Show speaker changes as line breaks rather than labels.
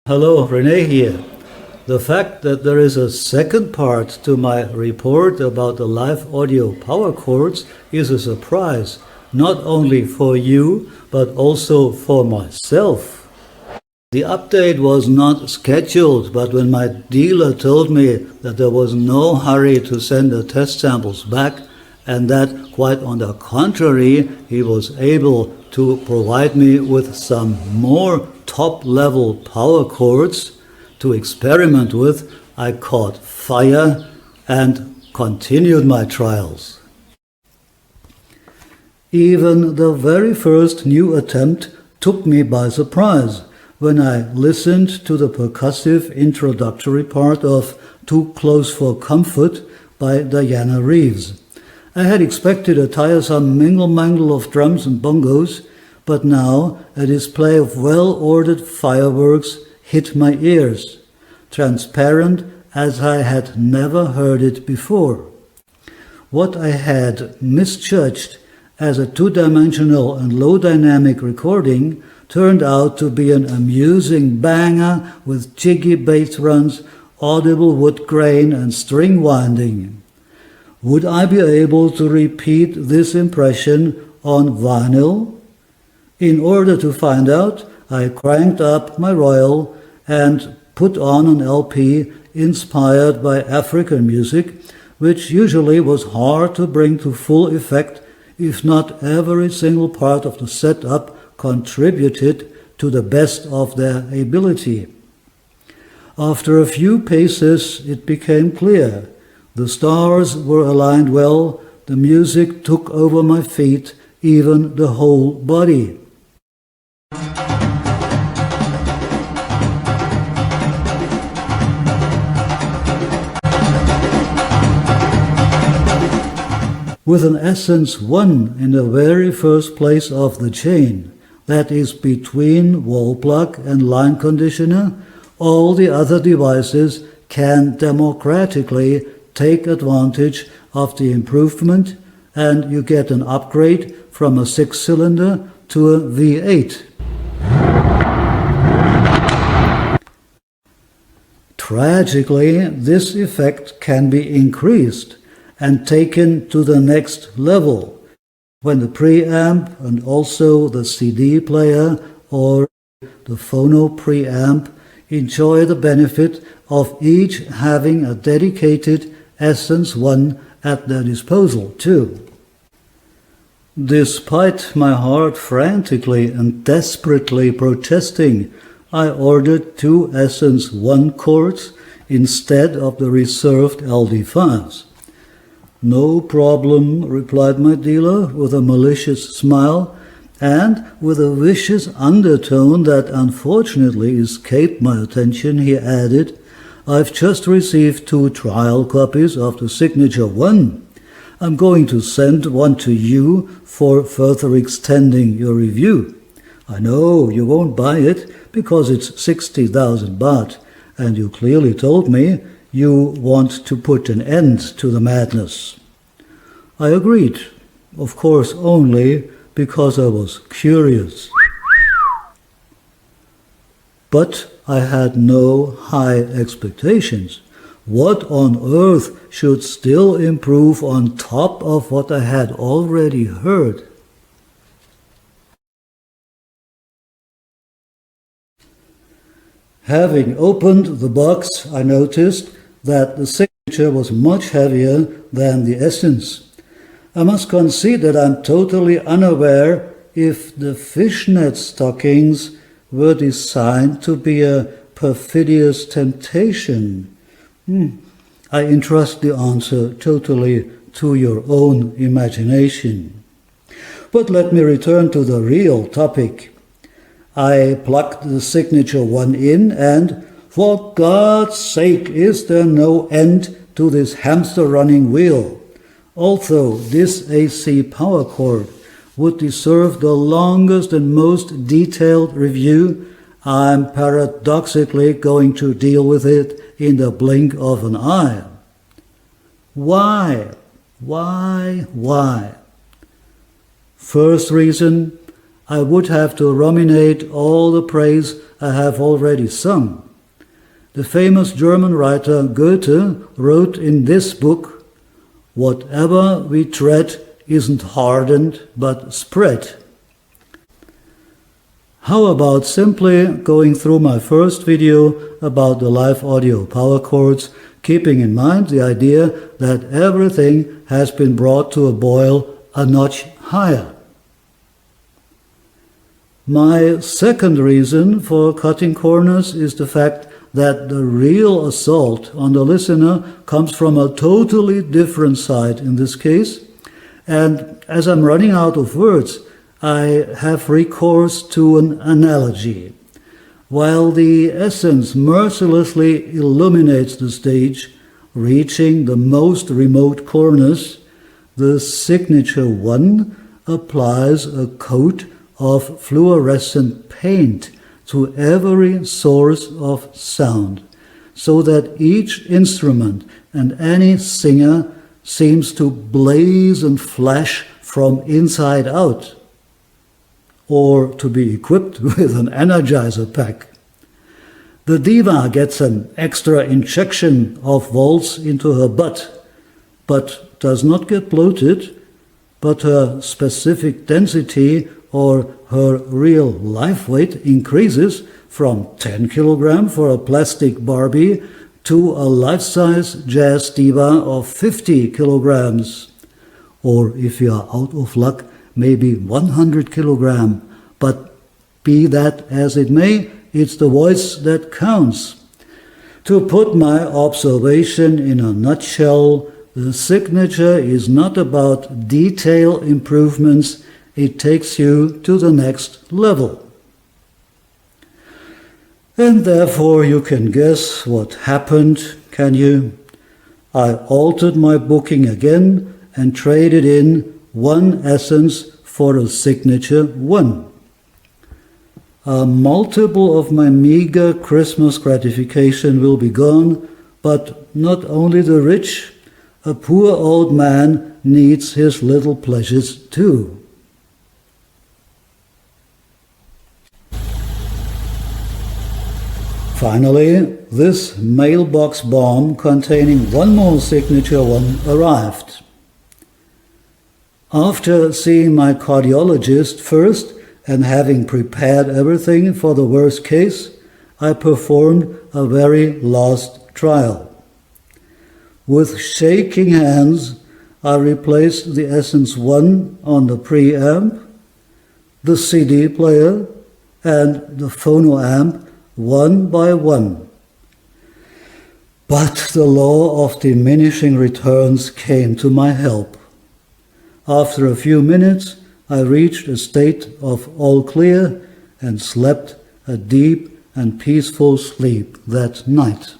Hello, René here. The fact that there is a second part to my report about the live audio power chords is a surprise, not only for you, but also for myself. The update was not scheduled, but when my dealer told me that there was no hurry to send the test samples back, and that, quite on the contrary, he was able to provide me with some more top-level power chords to experiment with, I caught fire and continued my trials. Even the very first new attempt took me by surprise when I listened to the percussive introductory part of Too Close for Comfort by Diana Reeves. I had expected a tiresome mingle-mangle of drums and bongos, but now a display of well-ordered fireworks hit my ears, transparent as I had never heard it before. What I had misjudged as a two-dimensional and low-dynamic recording turned out to be an amusing banger with jiggy bass runs, audible wood grain, and string winding. Would I be able to repeat this impression on vinyl? In order to find out, I cranked up my Royal and put on an LP inspired by African music, which usually was hard to bring to full effect if not every single part of the setup contributed to the best of their ability. After a few paces, it became clear. The stars were aligned well, the music took over my feet, even the whole body. With an Essence 1 in the very first place of the chain, that is between wall plug and line conditioner, all the other devices can democratically take advantage of the improvement, and you get an upgrade from a 6-cylinder to a V8. Tragically, this effect can be increased and taken to the next level when the preamp and also the CD player or the phono preamp enjoy the benefit of each having a dedicated Essence 1 at their disposal too. Despite my heart frantically and desperately protesting, I ordered 2 Essence 1 chords instead of the reserved LD5s. "No problem," replied my dealer with a malicious smile, and with a vicious undertone that unfortunately escaped my attention, he added, "I've just received 2 trial copies of the Signature 1. I'm going to send one to you for further extending your review. I know you won't buy it because it's 60,000 baht, and you clearly told me you want to put an end to the madness." I agreed, of course only because I was curious. But I had no high expectations. What on earth should still improve on top of what I had already heard? Having opened the box, I noticed that the Signature was much heavier than the Essence. I must concede that I'm totally unaware if the fishnet stockings were designed to be a perfidious temptation. I entrust the answer totally to your own imagination. But let me return to the real topic. I plugged the Signature 1 in and, for God's sake, is there no end to this hamster-running wheel? Although this AC power cord would deserve the longest and most detailed review, I'm paradoxically going to deal with it in the blink of an eye. Why? First reason, I would have to ruminate all the praise I have already sung. The famous German writer Goethe wrote in this book, "Whatever we tread isn't hardened but spread." How about simply going through my first video about the live audio power chords, keeping in mind the idea that everything has been brought to a boil a notch higher. My second reason for cutting corners is the fact that the real assault on the listener comes from a totally different side in this case, and as I'm running out of words, I have recourse to an analogy. While the essence mercilessly illuminates the stage, reaching the most remote corners, the signature one applies a coat of fluorescent paint to every source of sound, so that each instrument and any singer seems to blaze and flash from inside out, or to be equipped with an energizer pack. The diva gets an extra injection of volts into her butt, but does not get bloated, but her specific density or her real life weight increases from 10 kilograms for a plastic Barbie to a life-size jazz diva of 50 kilograms. Or if you are out of luck, maybe 100 kilograms. But be that as it may, it's the voice that counts. To put my observation in a nutshell, the signature is not about detail improvements, it takes you to the next level. And therefore you can guess what happened, can you? I altered my booking again and traded in one essence for a signature one. A multiple of my meager Christmas gratification will be gone, but not only the rich, a poor old man needs his little pleasures too. Finally, this mailbox bomb containing one more signature one arrived. After seeing my cardiologist first and having prepared everything for the worst case, I performed a very last trial. With shaking hands, I replaced the Essence 1 on the preamp, the CD player, and the phono amp one by one. But the law of diminishing returns came to my help. After a few minutes, I reached a state of all clear and slept a deep and peaceful sleep that night.